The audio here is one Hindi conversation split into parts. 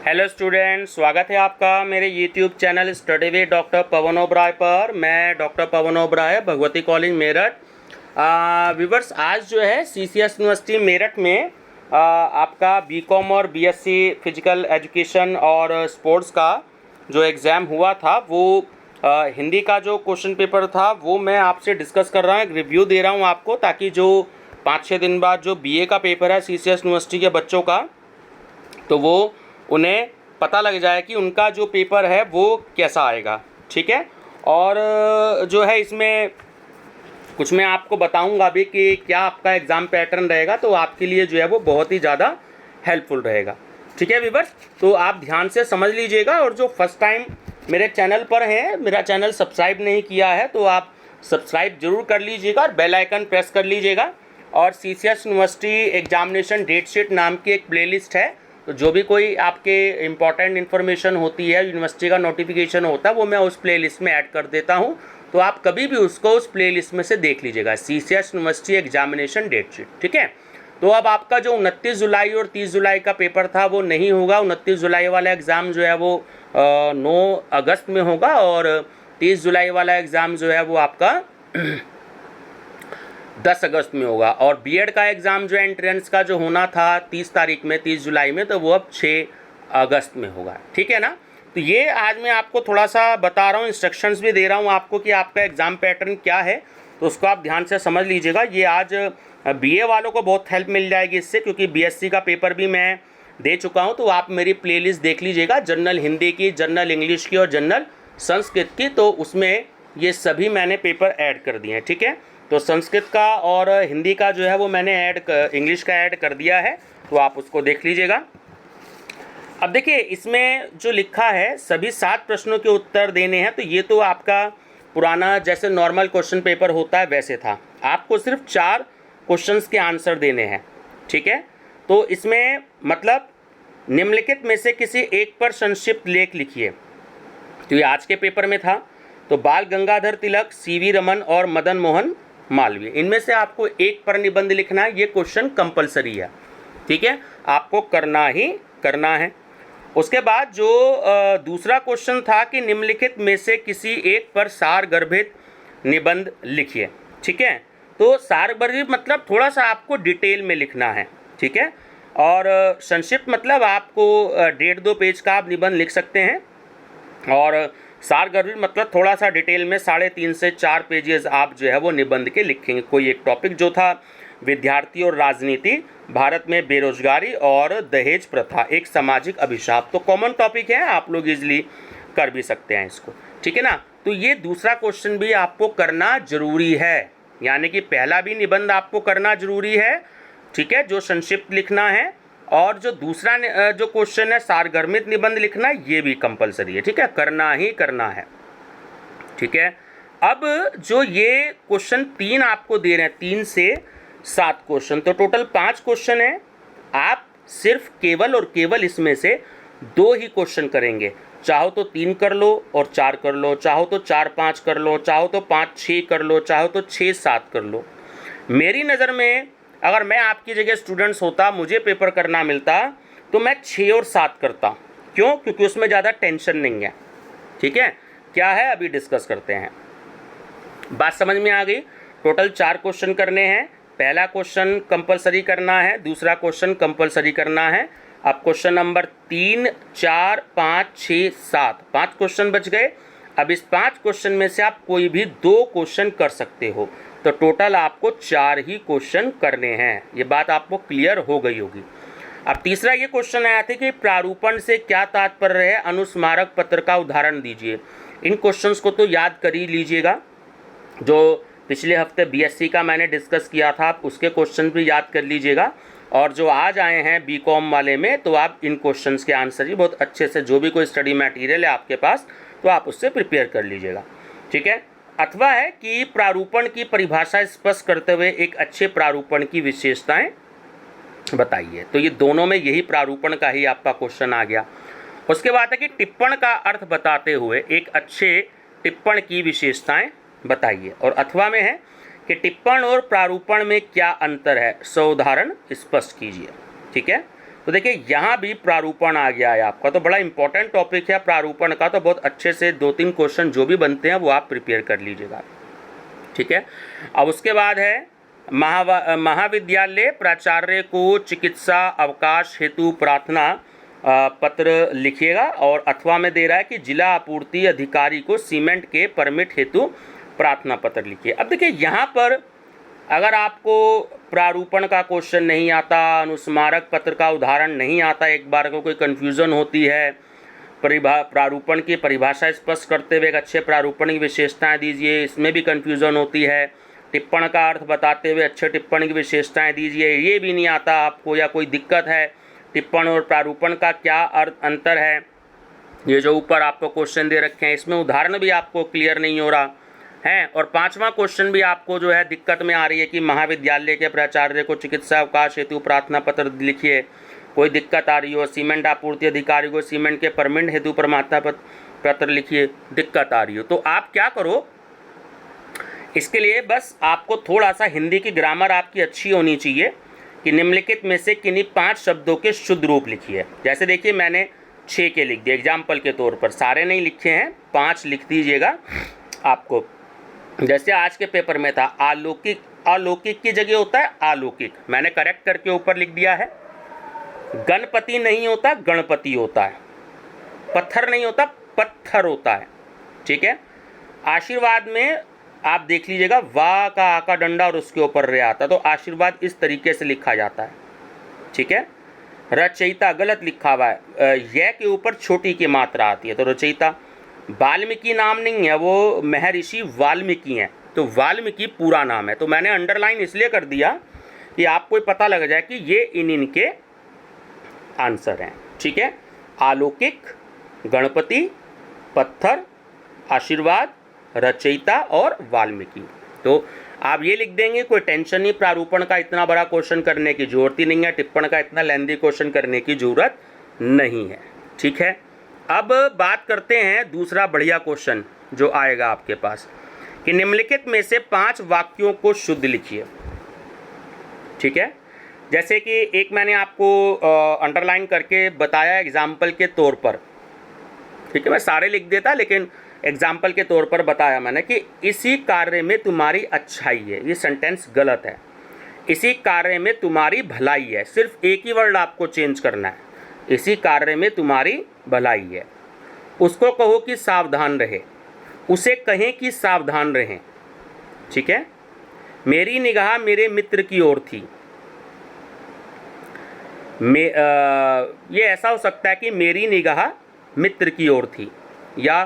हेलो स्टूडेंट, स्वागत है आपका मेरे YouTube channel study with doctor Pawan Oberoi पर। मैं doctor Pawan Oberoi, Bhagwati college Meerut. Viewers, आज जो है सीसीएस यूनिवर्सिटी मेरठ में आपका बीकॉम और बीएससी फिजिकल एजुकेशन और स्पोर्ट्स का जो एग्ज़ाम हुआ था वो हिंदी का जो क्वेश्चन पेपर था वो मैं आपसे डिस्कस कर रहा हूँ, एक रिव्यू दे रहा हूँ आपको, ताकि जो 5-6 दिन बाद जो बीए का पेपर है सीसीएस यूनिवर्सिटी के बच्चों का, तो वो उन्हें पता लग जाए कि उनका जो पेपर है वो कैसा आएगा। ठीक है। और जो है इसमें कुछ मैं आपको बताऊंगा भी कि क्या आपका एग्ज़ाम पैटर्न रहेगा, तो आपके लिए जो है वो बहुत ही ज़्यादा हेल्पफुल रहेगा। ठीक है व्यूअर्स, तो आप ध्यान से समझ लीजिएगा। और जो फर्स्ट टाइम मेरे चैनल पर है, मेरा चैनल सब्सक्राइब नहीं किया है, तो आप सब्सक्राइब जरूर कर लीजिएगा और बेल आइकन प्रेस कर लीजिएगा। और CCS university examination date sheet नाम की एक प्लेलिस्ट है, तो जो भी कोई आपके इम्पॉर्टेंट इन्फॉर्मेशन होती है, यूनिवर्सिटी का नोटिफिकेशन होता है, वो मैं उस प्लेलिस्ट में ऐड कर देता हूँ। तो आप कभी भी उसको उस प्लेलिस्ट में से देख लीजिएगा, CCS university examination date sheet. ठीक है। तो अब आपका जो 29 जुलाई और 30 जुलाई का पेपर था वो नहीं होगा। 29 जुलाई वाला एग्ज़ाम जो है वो 9 अगस्त में होगा, और 30 जुलाई वाला एग्ज़ाम जो है वो आपका 10 अगस्त में होगा। और बीएड का एग्ज़ाम जो एंट्रेंस का जो होना था 30 तारीख में, 30 जुलाई में, तो वो अब 6 अगस्त में होगा। ठीक है ना। तो ये आज मैं आपको थोड़ा सा बता रहा हूँ, इंस्ट्रक्शंस भी दे रहा हूँ आपको कि आपका एग्ज़ाम पैटर्न क्या है, तो उसको आप ध्यान से समझ लीजिएगा। ये आज बीए वालों को बहुत हेल्प मिल जाएगी इससे, क्योंकि बीएससी का पेपर भी मैं दे चुका हूँ। तो आप मेरी प्लेलिस्ट देख लीजिएगा, जनरल हिंदी की, जनरल इंग्लिश की और जनरल संस्कृत की, तो उसमें ये सभी मैंने पेपर ऐड कर दिए हैं। ठीक है। तो संस्कृत का और हिंदी का जो है वो मैंने इंग्लिश का ऐड कर दिया है, तो आप उसको देख लीजिएगा। अब देखिए, इसमें जो लिखा है सभी 7 प्रश्नों के उत्तर देने हैं। तो ये तो आपका पुराना जैसे नॉर्मल क्वेश्चन पेपर होता है वैसे था। आपको सिर्फ 4 क्वेश्चंस के आंसर देने हैं। ठीक है। तो इसमें मतलब निम्नलिखित में से किसी एक पर संक्षिप्त लेख लिखिए। तो ये आज के पेपर में था। तो बाल गंगाधर तिलक, सीवी रमन और मदन मोहन मालवीय, इनमें से आपको एक पर निबंध लिखना है। ये क्वेश्चन कंपलसरी है। ठीक है, आपको करना ही करना है। उसके बाद जो दूसरा क्वेश्चन था कि निम्नलिखित में से किसी एक पर सारगर्भित निबंध लिखिए। ठीक है। तो सारगर्भित मतलब थोड़ा सा आपको डिटेल में लिखना है। ठीक है। और संक्षिप्त मतलब आपको 1.5-2 पेज का आप निबंध लिख सकते हैं। और सारगर्भित मतलब थोड़ा सा डिटेल में 3.5 से 4 पेजेस आप जो है वो निबंध के लिखेंगे। कोई एक टॉपिक जो था विद्यार्थी और राजनीति, भारत में बेरोजगारी और दहेज प्रथा, एक सामाजिक अभिशाप, तो कॉमन टॉपिक है, आप लोग इजीली कर भी सकते हैं इसको। ठीक है ना। तो ये दूसरा क्वेश्चन भी आपको करना जरूरी है, यानी कि पहला भी निबंध आपको करना जरूरी है। ठीक है, जो संक्षिप्त लिखना है, और जो दूसरा जो क्वेश्चन है सारगर्भित निबंध लिखना, ये भी कंपलसरी है। ठीक है, करना ही करना है। ठीक है। अब जो ये क्वेश्चन 3 आपको दे रहे हैं, 3 से 7 क्वेश्चन, तो टोटल 5 क्वेश्चन है। आप सिर्फ केवल और केवल इसमें से 2 ही क्वेश्चन करेंगे। चाहो तो 3 कर लो और 4 कर लो, चाहो तो 4-5 कर लो, चाहो तो 5-6 कर लो, चाहो तो 6-7 कर लो। मेरी नज़र में अगर मैं आपकी जगह स्टूडेंट्स होता, मुझे पेपर करना मिलता, तो मैं 6 और 7 करता। क्यों? क्योंकि उसमें ज़्यादा टेंशन नहीं है। ठीक है। क्या है अभी डिस्कस करते हैं। बात समझ में आ गई। टोटल 4 क्वेश्चन करने हैं। पहला क्वेश्चन कंपलसरी करना है, दूसरा क्वेश्चन कंपलसरी करना है। अब क्वेश्चन नंबर 3, 4, 5, 6, 7, 5 क्वेश्चन बच गए। अब इस 5 क्वेश्चन में से आप कोई भी 2 क्वेश्चन कर सकते हो, तो टोटल आपको 4 ही क्वेश्चन करने हैं। ये बात आपको क्लियर हो गई होगी। अब तीसरा ये क्वेश्चन आया था कि प्रारूपण से क्या तात्पर्य है, अनुस्मारक पत्र का उदाहरण दीजिए। इन क्वेश्चंस को तो याद कर ही लीजिएगा। जो पिछले हफ्ते बीएससी का मैंने डिस्कस किया था, आप उसके क्वेश्चन भी याद कर लीजिएगा। और जो आज आए हैं बीकॉम वाले में, तो आप इन क्वेश्चंस के आंसर ही बहुत अच्छे से, जो भी कोई स्टडी मटेरियल है आपके पास, तो आप उससे प्रिपेयर कर लीजिएगा। ठीक है। अथवा है कि प्रारूपण की परिभाषा स्पष्ट करते हुए एक अच्छे प्रारूपण की विशेषताएं बताइए। तो ये दोनों में यही प्रारूपण का ही आपका क्वेश्चन आ गया। उसके बाद है कि टिप्पण का अर्थ बताते हुए एक अच्छे टिप्पण की विशेषताएं बताइए। और अथवा में है कि टिप्पण और प्रारूपण में क्या अंतर है, सउदाहरण स्पष्ट कीजिए। ठीक है। तो देखिए यहाँ भी प्रारूपण आ गया है आपका, तो बड़ा इंपॉर्टेंट टॉपिक है प्रारूपण का, तो बहुत अच्छे से 2-3 क्वेश्चन जो भी बनते हैं वो आप प्रिपेयर कर लीजिएगा, ठीक है। अब उसके बाद है महाविद्यालय प्राचार्य को चिकित्सा अवकाश हेतु प्रार्थना पत्र लिखिएगा, और अथवा में दे रहा है कि जिला आपूर्ति अधिकारी को सीमेंट के परमिट हेतु प्रार्थना पत्र लिखिए। अब देखिए यहाँ पर अगर आपको प्रारूपण का क्वेश्चन नहीं आता, अनुस्मारक पत्र का उदाहरण नहीं आता, एक बार को कोई कन्फ्यूज़न होती है, प्रारूपण की परिभाषा स्पष्ट करते हुए एक अच्छे प्रारूपण की विशेषताएं दीजिए, इसमें भी कन्फ्यूज़न होती है, टिप्पण का अर्थ बताते हुए अच्छे टिप्पण की विशेषताएं दीजिए, ये भी नहीं आता आपको, या कोई दिक्कत है टिप्पण और प्रारूपण का क्या अंतर है, ये जो ऊपर आपको क्वेश्चन दे रखे हैं इसमें उदाहरण भी आपको क्लियर नहीं हो रहा है, और 5वां क्वेश्चन भी आपको जो है दिक्कत में आ रही है कि महाविद्यालय के प्राचार्य को चिकित्सा अवकाश हेतु प्रार्थना पत्र लिखिए, कोई दिक्कत आ रही हो, सीमेंट आपूर्ति अधिकारी को सीमेंट के परमिट हेतु प्रार्थना पत्र लिखिए, दिक्कत आ रही हो, तो आप क्या करो, इसके लिए बस आपको थोड़ा सा हिंदी की ग्रामर आपकी अच्छी होनी चाहिए कि निम्नलिखित में से किन्हीं 5 शब्दों के शुद्ध रूप लिखिए। जैसे देखिए मैंने 6 के लिख दिए एग्जाम्पल के तौर पर, सारे नहीं लिखे हैं, 5 लिख दीजिएगा आपको। जैसे आज के पेपर में था अलौकिक, अलौकिक की जगह होता है अलौकिक, मैंने करेक्ट करके ऊपर लिख दिया है। गणपति नहीं होता गणपति होता है, पत्थर नहीं होता पत्थर होता है, ठीक है। आशीर्वाद में आप देख लीजिएगा वाह का आ का डंडा और उसके ऊपर रे आता, तो आशीर्वाद इस तरीके से लिखा जाता है, ठीक है। रचयिता गलत लिखा हुआ है, यह के ऊपर छोटी की मात्रा आती है, तो रचयिता। वाल्मीकि नाम नहीं है, वो महर्षि वाल्मीकि हैं, तो वाल्मीकि पूरा नाम है, तो मैंने अंडरलाइन इसलिए कर दिया कि आपको पता लग जाए कि ये इनके आंसर हैं, ठीक है। अलौकिक, गणपति, पत्थर, आशीर्वाद, रचयिता और वाल्मीकि, तो आप ये लिख देंगे, कोई टेंशन नहीं, प्रारूपण का इतना बड़ा क्वेश्चन करने की जरूरत ही नहीं है, टिप्पण का इतना लेंदी क्वेश्चन करने की जरूरत नहीं है, ठीक है। अब बात करते हैं दूसरा बढ़िया क्वेश्चन जो आएगा आपके पास कि निम्नलिखित में से 5 वाक्यों को शुद्ध लिखिए, ठीक है। जैसे कि एक मैंने आपको अंडरलाइन करके बताया एग्जाम्पल के तौर पर, ठीक है, मैं सारे लिख देता लेकिन एग्जाम्पल के तौर पर बताया मैंने कि इसी कार्य में तुम्हारी अच्छाई है, ये सेंटेंस गलत है, इसी कार्य में तुम्हारी भलाई है, सिर्फ एक ही वर्ड आपको चेंज करना है, इसी कार्य में तुम्हारी भलाई है। उसको कहो कि सावधान रहे, उसे कहें कि सावधान रहें, ठीक है। मेरी निगाह मेरे मित्र की ओर थी, ये ऐसा हो सकता है कि मेरी निगाह मित्र की ओर थी, या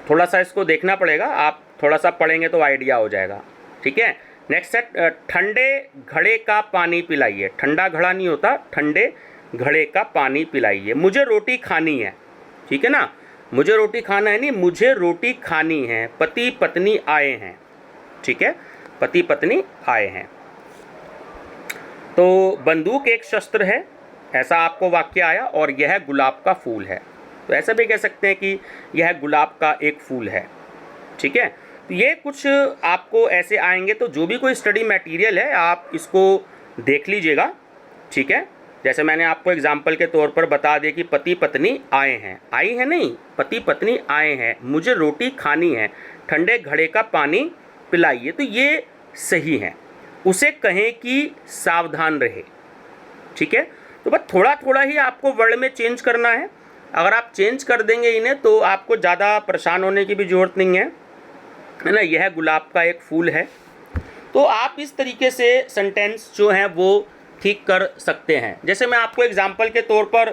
थोड़ा सा इसको देखना पड़ेगा, आप थोड़ा सा पढ़ेंगे तो आइडिया हो जाएगा, ठीक है। नेक्स्ट है ठंडे घड़े का पानी पिलाइए, ठंडा घड़ा नहीं होता, ठंडे घड़े का पानी पिलाइए। मुझे रोटी खानी है, ठीक है ना, मुझे रोटी खाना है नहीं, मुझे रोटी खानी है। पति पत्नी आए हैं, ठीक है, पति पत्नी आए हैं। तो बंदूक एक शस्त्र है, ऐसा आपको वाक्य आया, और यह गुलाब का फूल है, तो ऐसा भी कह सकते हैं कि यह गुलाब का एक फूल है, ठीक है। तो ये कुछ आपको ऐसे आएंगे, तो जो भी कोई स्टडी मटेरियल है आप इसको देख लीजिएगा, ठीक है। जैसे मैंने आपको एग्जाम्पल के तौर पर बता दिया कि पति पत्नी आए हैं, आई है नहीं, पति पत्नी आए हैं, मुझे रोटी खानी है, ठंडे घड़े का पानी पिलाइए, तो ये सही है। उसे कहें कि सावधान रहे, ठीक है। तो बस थोड़ा थोड़ा ही आपको वर्ड में चेंज करना है, अगर आप चेंज कर देंगे इन्हें तो आपको ज़्यादा परेशान होने की भी ज़रूरत नहीं है ना। यह गुलाब का एक फूल है, तो आप इस तरीके से सेंटेंस जो हैं वो ठीक कर सकते हैं। जैसे मैं आपको एग्जाम्पल के तौर पर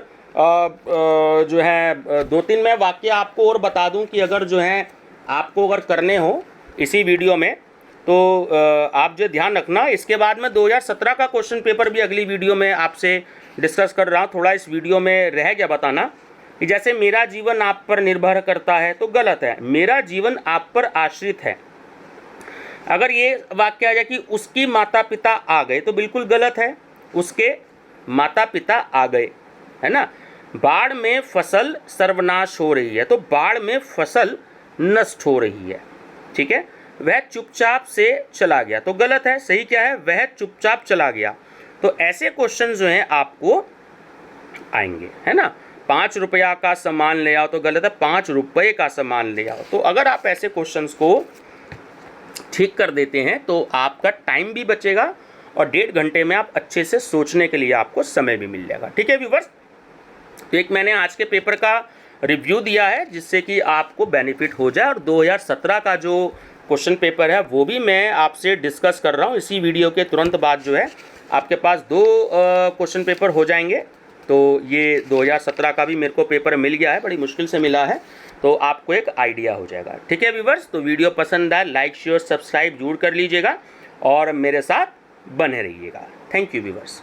जो है 2-3 मैं वाक्य आपको और बता दूं कि अगर जो है आपको अगर करने हो इसी वीडियो में, तो आप जो ध्यान रखना। इसके बाद में 2017 का क्वेश्चन पेपर भी अगली वीडियो में आपसे डिस्कस कर रहा हूँ। थोड़ा इस वीडियो में रह गया बताना कि जैसे मेरा जीवन आप पर निर्भर करता है, तो गलत है, मेरा जीवन आप पर आश्रित है। अगर ये वाक्य आ जाए कि उसकी माता पिता आ गए, तो बिल्कुल गलत है, उसके माता पिता आ गए, है ना। बाढ़ में फसल सर्वनाश हो रही है, तो बाढ़ में फसल नष्ट हो रही है, ठीक है। वह चुपचाप से चला गया, तो गलत है। सही क्या है, वह चुपचाप चला गया। तो ऐसे क्वेश्चन जो हैं आपको आएंगे, है ना। 5 रुपया का सामान ले आओ तो गलत है, 5 रुपये का सामान ले आओ। तो अगर आप ऐसे क्वेश्चंस को ठीक कर देते हैं तो आपका टाइम भी बचेगा और 1.5 घंटे में आप अच्छे से सोचने के लिए आपको समय भी मिल जाएगा। ठीक है व्यूअर्स, तो एक मैंने आज के पेपर का रिव्यू दिया है जिससे कि आपको बेनिफिट हो जाए, और 2017 का जो क्वेश्चन पेपर है वो भी मैं आपसे डिस्कस कर रहा हूँ। इसी वीडियो के तुरंत बाद जो है आपके पास 2 क्वेश्चन पेपर हो जाएंगे। तो ये 2017 का भी मेरे को पेपर मिल गया है, बड़ी मुश्किल से मिला है, तो आपको एक आइडिया हो जाएगा। ठीक है व्यूअर्स, तो वीडियो पसंद आए लाइक शेयर सब्सक्राइब जरूर कर लीजिएगा और मेरे साथ बने रहिएगा। Thank you viewers.